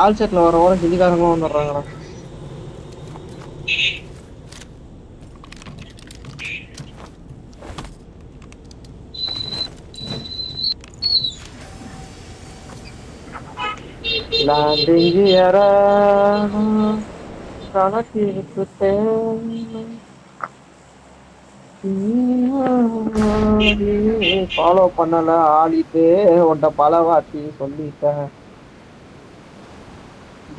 All செட்ல வர வர ஹிந்திக்காரங்களும் வந்துடுறாங்கடா. லேண்டிங் ஏரா கணக்கிருக்கு ஃபாலோ பண்ணல ஆடிட்டு உன்ட பல வாட்டி சொல்லிட்டேன்.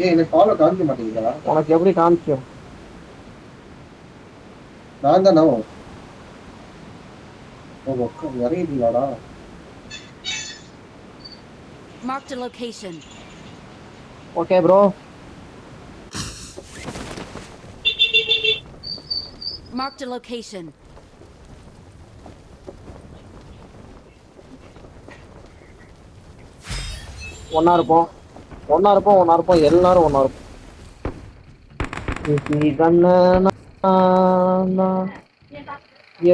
எனக்கு ஃபாலோ காமிக்க மாட்டேங்குதா? உனக்கு எப்படி காமிக்கும்? நான் தானே இறங்கிட்டீங்களாடா? Marked a location. Okay bro. Marked a location. ஒன்னா இருப்போம் எல்லாரும் ஒன்னா இருப்போம்.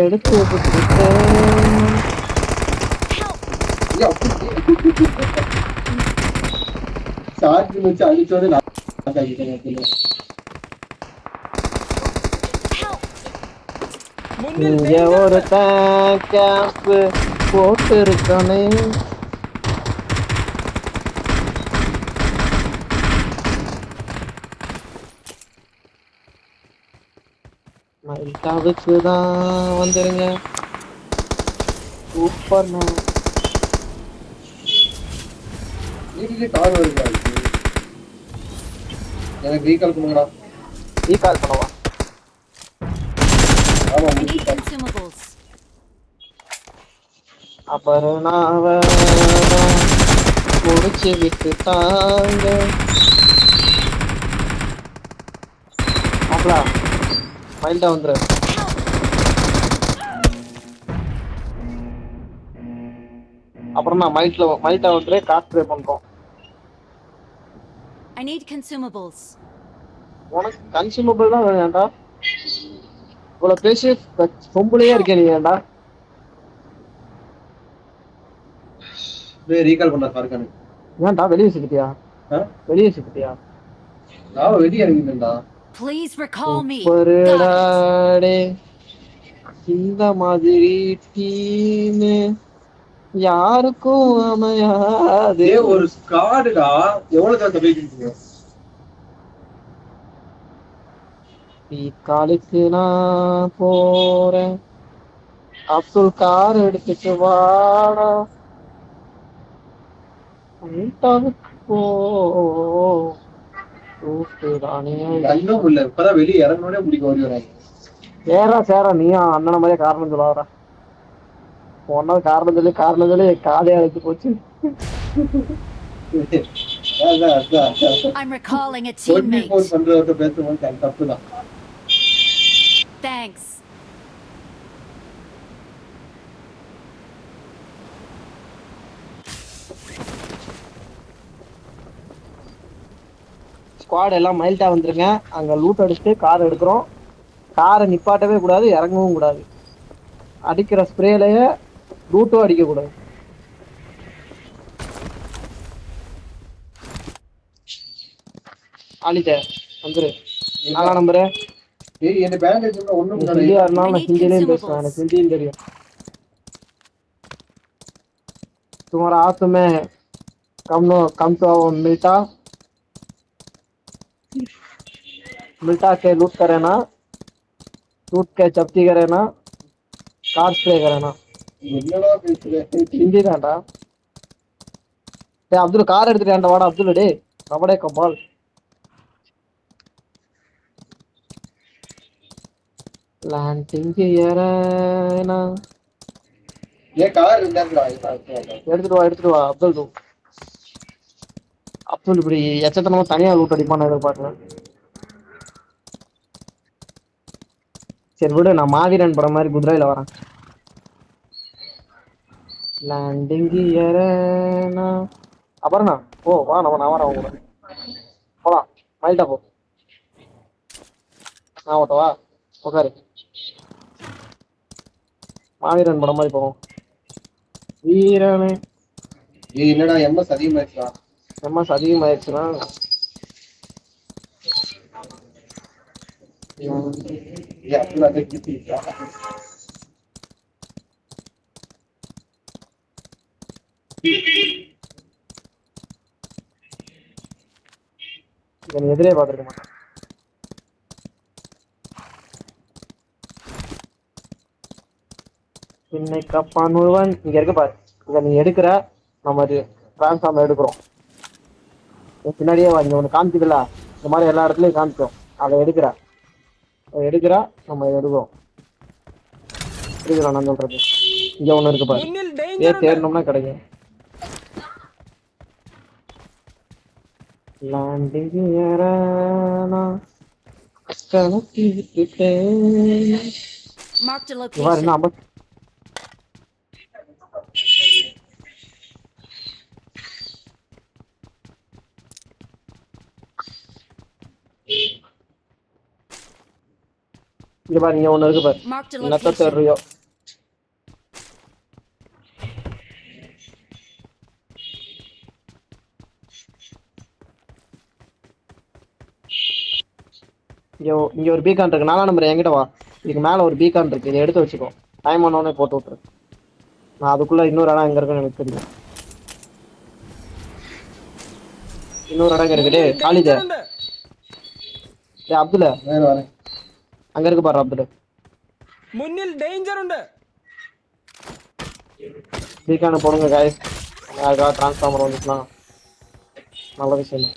எடுத்து சார்ஜ் வச்சு அடிச்சோட இங்க ஒரு கேம்ப் போட்டு இருக்கானே. மைட்டாவுக்கு தான் வந்துருங்க. சூப்பர் கால் வருது. எனக்கு ரீகால் பண்ணுங்கடா. ரீகால் பண்ணவா? ஆமா I need consumables. அப்புறம் நான் முடிச்சு விட்டு தாங்க. மாப்ள மைல்டா வந்துரு. அப்புறம் நான் மைல்டா வந்துரு. காசு ப்ரே பண்றோம். I need consumables. உனக்கு கன்சியூமபிள் தான் வேண்டாம். இவ்வளவு பேசி சொம்புலையே இருக்கே நீ ஏன்டா? ரீகால் பண்ண பாருக்கானு. ஏன்டா வெளியே சிக்கிட்டியா? வெளியே சிக்கிட்டியா? நான் வெளியே இறங்கிட்டேன்டா. Please recall me. பரடாடே இந்த மாதிரி டீம் யாருக்கும் அமையாது. ஒரு ஸ்காடுடா. எவ்வளவு தான் போயிட்டு காலுக்கு நான் போறேன். அப்துல் கார் எடுத்துட்டு வாடா. போ இன்னும் இல்ல. இப்பதான் வெளியே இறங்கனோட முடிக்க ஓடி வராங்க. சேரா சேரா நீயா அண்ணன மாதிரியே காரணம் சொல்லாதடா. ஒன்னா காரணம் சொல்லி காலையை அழைச்சு போச்சு. I'm recalling a teammate. பண்றவங்க பேசும்போது தப்புதான். Thanks. ஸ்குவாட் எல்லாம் மைல்டா வந்துருங்க. அங்க லூட் அடிச்சுட்டு கார் எடுக்கிறோம். காரை நிப்பாட்டவே கூடாது, இறங்கவும் கூடாது. அடிக்கிற ஸ்ப்ரேலயே லூட்டும் அடிக்க கூடாது. ஆலிட்ட வந்துரு. நாலாம் நம்பரு. ஹிந்தியா இருந்தாலும் நான் ஹிந்திலையும் பேசுவேன். எனக்கு ஹிந்தியும் தெரியும். तुम्हारा हाथ में कम तो मिलता के लूट करे ना, लूट के जब्ती करे ना, कार स्प्रे करे ना. हिंदी தான்டா. டேய் அப்துல் கார் எடுத்துட்டு வாடா அப்துல். டேய் கபடே கபால். லேண்டிங் ஏறனா எடுத்துட்டு வா அப்துல். அப்துல் இப்படி எச்சத்தனமா தனியா லூட் அடிப்பான்னு எதிர்பார்க்கிறேன். சரி விடு, நான் மாவீரன் படம் மாதிரி குதிரையில வரேன். லேண்டிங் ஏறனா அப்புறம்ண்ணா வா நான் வரேன் கூட போலாம். மைல்டா போ. நான் ஓட்டவா? உட்காரு. மாவீரன் படம் மாதிரி போவோம். வீரனே என்னடா எம்எஸ் அதிகமாயிடுச்சுடா. எம்எஸ் அதிகமாயிடுச்சுன்னா எதிரே பார்த்துருக்க மாட்டேன். இன்னை கப்பான் ஒருவன் இங்க இருக்கு பாரு. இதை நீ எடுக்கிற, நம்ம டிரான்ஸ்ஃபார்ம் எடுக்கிறோம். பின்னாடியே இங்க ஒன்று காமிக்குதுல்ல, இந்த மாதிரி எல்லா இடத்துலயும் காமிச்சோம். அதை எடுக்கிறா நம்ம எடுக்கிறோம். நான் சொல்றது இங்க ஒண்ணு இருக்கு பாரு. தேடணும்னா கிடைக்கும். Marked a location. இங்க பாரு, இங்க ஒண்ணு இருக்கு பாரு. Marked a நத்த location. தெரியும். இங்க ஒரு பீகான் இருக்கு. 4 நம்பர் என்கிட்ட வா. இதுக்கு மேல ஒரு பீகான் இருக்கு, இதை எடுத்து வச்சுக்கோ. டைம் ஆனோடனே போட்டு விட்டுரு. நான் அதுக்குள்ள இன்னொரு இடம் எங்க இருக்குன்னு எனக்கு தெரியும். இன்னொரு இடம் இருக்குது காலேஜ். அப்துல்ல அங்க இருக்கு பாரு. அப்துல் முன்னில் டேஞ்சர் உண்டு. பீகான போடுங்க गाइस. யாருக்கா டிரான்ஸ்ஃபார்மர் வந்துக்கலாம். நல்ல விஷயம்.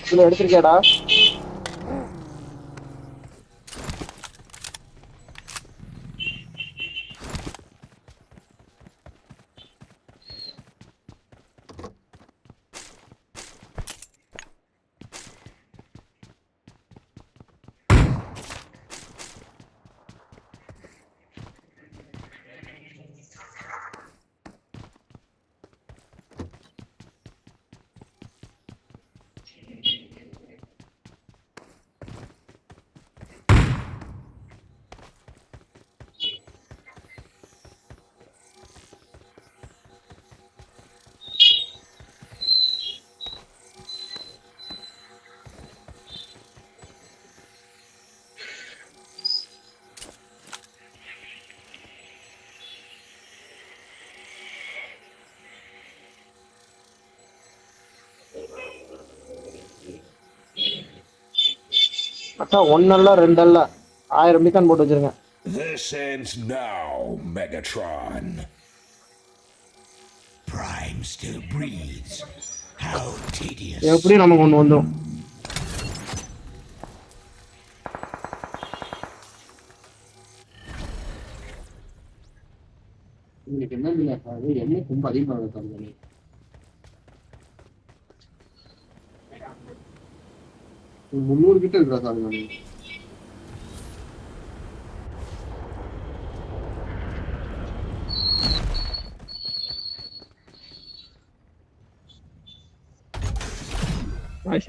இதுல எடுத்துக்கியாடா? அச்சா, 1 அல்ல 2 அல்ல 1000 பீகான் போட்டு வச்சிருங்க. This ends now, Megatron. Prime still breathes. How tedious. எப்படி நமக்கு ஒண்ணு வந்துரும். இன்னைக்கு என்ன என்ன ரொம்ப அதிகமாக இருக்காங்க. $300 கிட்ட இருக்கா சாமி.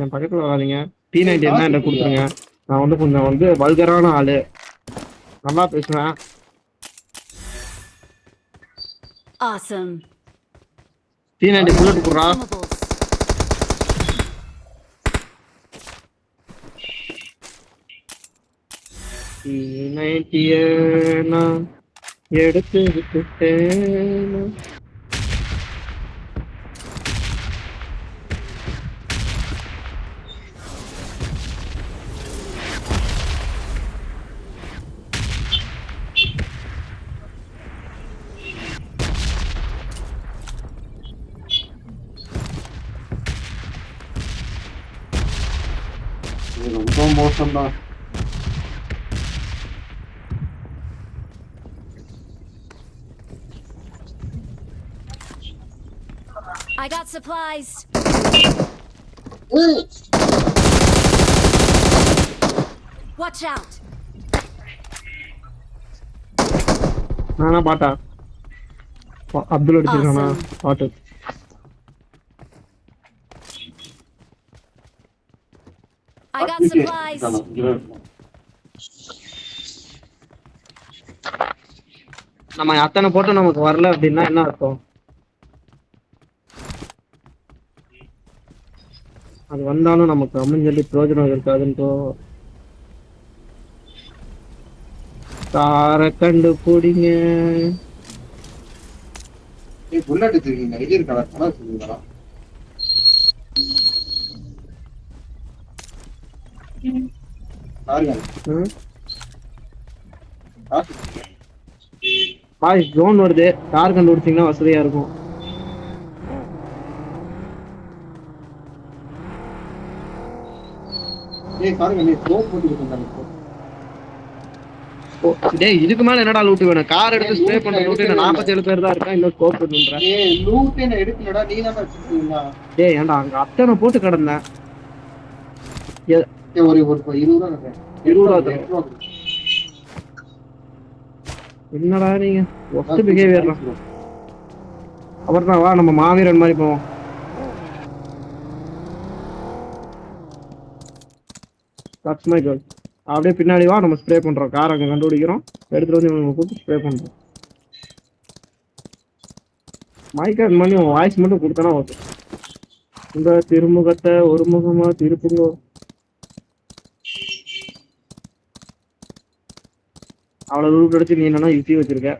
என் பக்கத்துல வராதீங்க. T90 என்ன என்கிட்ட கொடுத்துருங்க. நான் கொஞ்சம் வல்கரான ஆளு, நல்லா பேசுவேன். Awesome. T90 புல்லட் போடுறா. Consumables. T90 நான் எடுத்து விட்டுட்டேன். ரொம்ப மோசம்தான். I got supplies. Watch out. நானா பாட்டா அப்துல் அடிச்சிருக்கானா பாட்டு. I got supplies. நம்ம அத்தனை போட்டோ நமக்கு வரல அப்படின்னா என்ன அர்த்தம்? வந்தாலும் நமக்கு அம்மன் சொல்லி பிரயோஜனம் இருக்காதுன்றோ. காரை கண்டுபிடிங்க. புல்லட் எடுத்துருக்கீங்க, இது இருக்கா கலர் சொல்லுங்களா? பாய் ஜோன் வருது, கார் கண்டுபிடிச்சிங்கன்னா வசதியா இருக்கும். டேய் இதுக்கு மேல என்னடா லூட் வேணும்? கார் எடுத்து ஸ்ப்ரே பண்ற லூட் 47 பேர் தான் இருக்கா. இன்னும் ஸ்கோப் பண்ணுன்ற. ஏய் லூட் என்ன எடுக்கலடா, நீ தான் வச்சிருக்கீங்க. டேய் ஏன்டா அங்க அத்தனை போட்டு கிடந்தேன். ஒரு 20 ரூபா என்னடா நீங்க ஒஸ்ட் பிஹேவியர். அப்புறம் வா நம்ம மாவீரன் மாதிரி போவோம். That's my girl. அப்படியே பின்னாடி வா, நம்ம ஸ்ப்ரே பண்றோம். கார் அங்க கண்டுபிடிக்கிறோம், எடுத்துட்டு வந்து இவங்க கூப்பிட்டு ஸ்ப்ரே பண்றோம். மைக்கேட் பண்ணி உன் வாய்ஸ் மட்டும் கொடுத்தனா ஓகே. இந்த திருமுகத்தை ஒரு முகமா திருப்புங்கோ. அவ்வளவு ரூட் அடிச்சு நீ என்னன்னா யுத்தி வச்சிருக்க.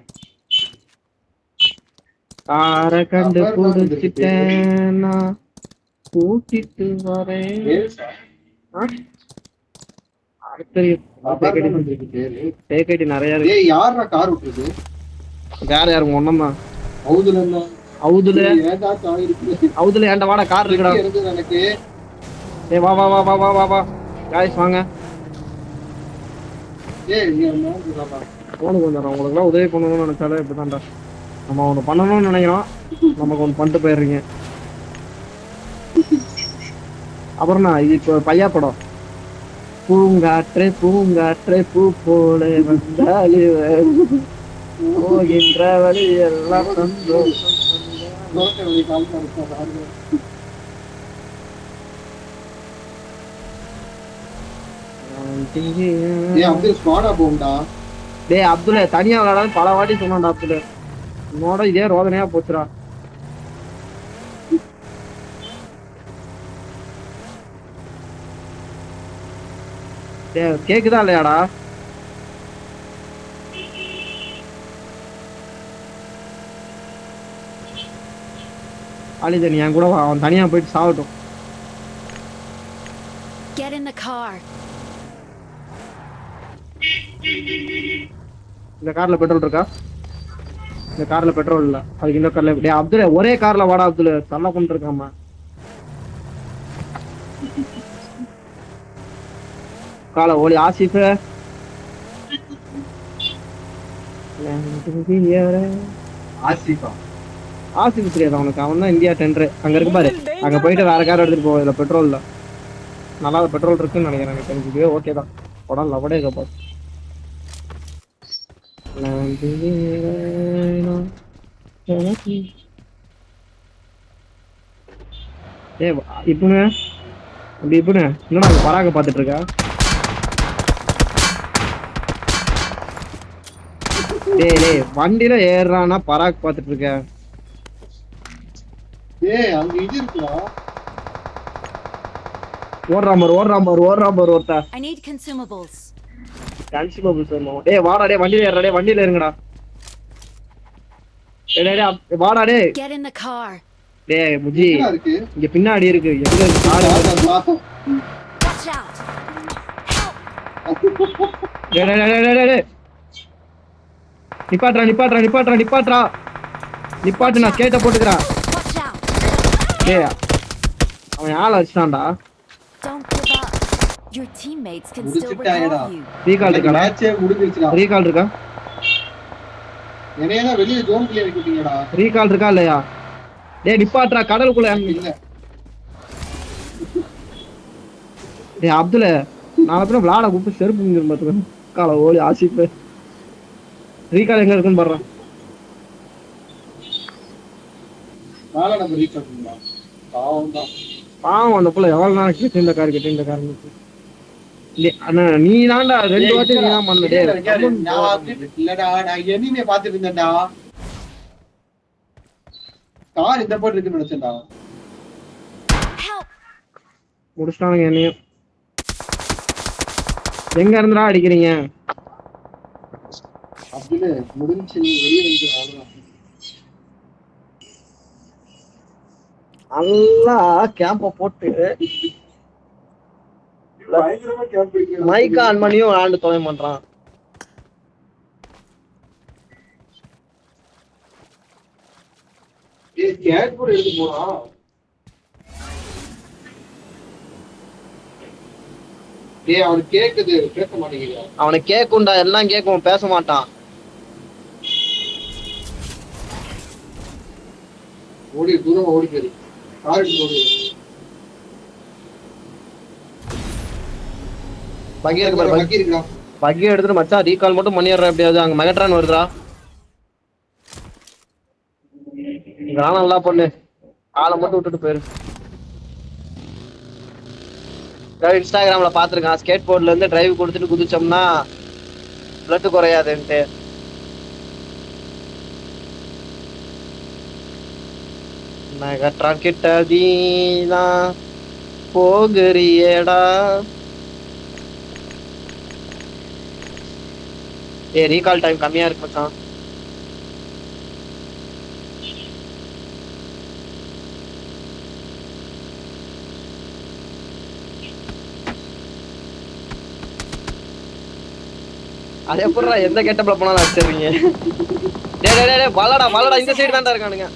காரை கண்டு பிடிச்சிட்டேன்னா கூட்டிட்டு வரேன். நிறைய இருக்கு. யாரா கார் விட்டுருக்கு? வேற யாரும் ஒன்னம்மா அவுதுல ஏன்டா வாடா கார் இருக்குடா. எனக்கு ஏய் வா வா வா வா வா வா வா गाइस வாங்க. ஏய் நீ போனுடா. போனுக்கு வந்தறோம். உங்களுக்கு எல்லாம் உதவி பண்ணணும்னு நினைச்சாலே இப்பதான்டா. நம்ம ஒன்னு பண்ணணும்னு நினைக்கிறோம், நமக்கு ஒன்னு பண்ணிட்டு போயிடுறீங்க. அப்புறம் இது இப்போ பையா படம். பூங்காற்றே பூங்காற்றே பூ போல வந்தாலே போகின்ற வழி எல்லாம் சந்தோஷம். டேய் அப்துல்ல தனியா விளையாடாது பல வாட்டி சொன்னான்டா அப்துல்ல. உன்னோட இதே ரோதனையா போச்சுடா. கேக்குதா இல்லையாடா? அலிதன் என் கூட அவன் தனியா போயிட்டு சாவட்டும். Get in the car. இந்த கார்ல பெட்ரோல் இருக்கா? இந்த கார்ல பெட்ரோல் இல்ல. அதுக்கு இன்னொரு கார்ல. டேய் அப்துல்ல ஒரே கார்ல வாடா அப்துல்ல. தள்ள கொண்டு இருக்காமா. கால ஓலி ஆசிஃப். ஆசிஃப் தெரியாது அவனுக்கு. அவன் தான் இந்தியா டெண்டர் அங்க இருக்கு பாரு. அங்க போயிட்டு வேற கார் எடுத்துட்டு போவோம். இதுல பெட்ரோல் இல்ல. நல்லா பெட்ரோல் இருக்குன்னு நினைக்கிறேன். எனக்கு தெரிஞ்சது ஓகே தான். உடனே லவடே இருக்க பாரு. ஏ இப்பனு அப்படி இப்பனு என்னடா பராக பாத்துட்டு இருக்கா? டேய் டேய் வண்டியில ஏறானா பராக் பாத்துட்டு இருக்க? ஏய் அங்க இது இருக்குடா. ஓடுறான் பாரு ஒருத்தா. I need consumables. கன்சியூமபிள்ஸ் வேணுமா? டேய் வாடா டேய் வண்டியில ஏறடா. டேய் வண்டியில இருங்கடா. டேய் டேய் வாடா டேய். Get in the car. டேய் முஜி இங்க பின்னாடி இருக்கு. எங்க இருக்கு கார்? Watch out. டேய் டேய் டேய் டேய் நிப்பாட்றா. நிப்பாட்டு நான் கேட்ட போட்டுக்கறேன். Watch out. டேய் அவன் ஆள அடிச்சான்டா. Don't give up. Your teammates can still முடிச்சிட்டாயடா. recall you. Recall இருக்கா? மேட்சே முடிஞ்சிருச்சுடா. ரீகால் இருக்கா? என்னைய தான் வெளிய ஜோன் கிளியர் பண்ணிட்டீங்கடா. ரீகால் இருக்கா இல்லையா? டேய் நிப்பாட்றா கடலுக்குள்ள. இல்ல. டேய் அப்துல்ல நான் அப்புறம் விளையாட கூப்பிட்டு செருப்பு முடிஞ்சிரும் பாத்துக்க. கால ஓலி ஆசிப். ரீகால் எங்க இருக்குன்னு பாருடா. நாளை நம்ம ரீகால் பண்ணலாம். பாவம் அந்த புள்ள எவ்வளவு நாள் கிட்ட இந்த கார் நீ தான்டா 2 வாட்டி நீ தான் பண்ண. டேய் இல்லடா நான் எனிமே பாத்துட்டு இருந்தேன்டா. கார் இந்த போட்டு இருக்குன்னு நினைச்சேன்டா. Help. முடிச்சிட்டானுங்க என்னையும். எங்க இருந்துடா அடிக்கிறீங்க? அப்படின்னு முடிஞ்சு நீ வெளியே வந்து அவ்வளவுதான். நல்லா கேம்ப போட்டு பயங்கரமா கேம்ப் வைக்கிறேன். மைக் ஆன் பண்ணியும் விளையாண்டு தொலை பண்றான். ஏய் கேட் கூட எடுத்து போறான். ஏய் அவனுக்கு கேக்குது பேச மாட்டேங்குது. அவனுக்கு கேக்கும்டா, எல்லாம் கேக்கும், பேச மாட்டான். ஓடி தூரம் ஓடி போயிரு. காருக்கு ஓடி. பக்கி இருக்கு பாரு, பக்கி இருக்கா? பக்கி எடுத்துட்டு மச்சான் ரீகால் மட்டும் பண்ணிடுறேன் எப்படியாவது. அங்க மெகட்ரான் வருதுடா. நான் நல்லா பண்ணு, ஆளை மட்டும் விட்டுட்டு போயிரு. இன்ஸ்டாகிராம்ல பாத்துருக்கான், ஸ்கேட் போர்ட்ல இருந்து டிரைவ் கொடுத்துட்டு குதிச்சோம்னா பிளட் குறையாதுன்ட்டு. மெகட்ரான் கிட்ட தீனா போகிறியேடா. ரீகால் டைம் கம்மியா இருக்கு மச்சான். அது எப்படிடா எந்த கெட்டப்ல போனாலும் அடிச்சிருவீங்க? டே வளடா இந்த சைடு தான்டா இருக்கானுங்க.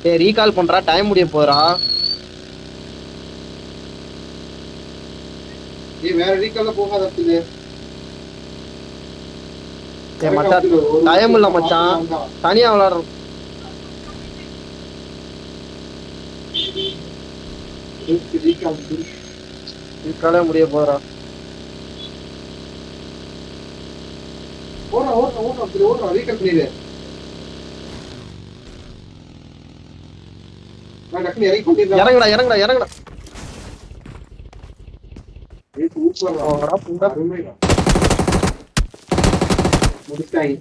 டேய் ரீகால் பண்றா, டைம் முடிய போறா. ஏய் வேற ரீகால்ல போகாத அப்படியே. ஏய் மச்சான் டைம் இல்ல மச்சான், தனியா விளையாடுறோம். ரீகாலே முடிய போறா. ஓடுறா அப்படி ஓடுறா ரீகால் பண்ணிடு. நான் டக்குனு இறங்கி கொண்டிருந்தேன். இறங்குடா. ஏய் சூப்பர் ஓடா புண்டா. முடிச்சாய்.